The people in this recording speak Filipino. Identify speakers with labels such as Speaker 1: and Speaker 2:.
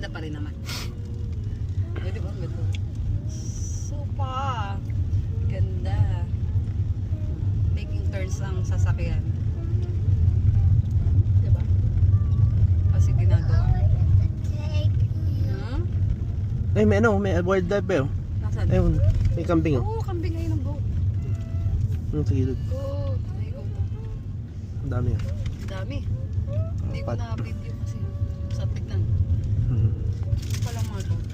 Speaker 1: Ganda pa rin naman. Pwede ba? Ganda. Sopa. Ganda. Making turns ang sasakyan. Diba? Kasi ginagawa. Hmm?
Speaker 2: Ay, may ano, may wildlife eh.
Speaker 1: Nasaan?
Speaker 2: Ayun, may kambing oh.
Speaker 1: Oo, kambing ngayon ang goat.
Speaker 2: Sa gilid.
Speaker 1: Goat. May goat.
Speaker 2: Ang dami ah.
Speaker 1: Ang dami. Hindi ko
Speaker 2: Apat.
Speaker 1: na-video kasi sa tignan.
Speaker 2: Hmm.
Speaker 1: Palang mga goat.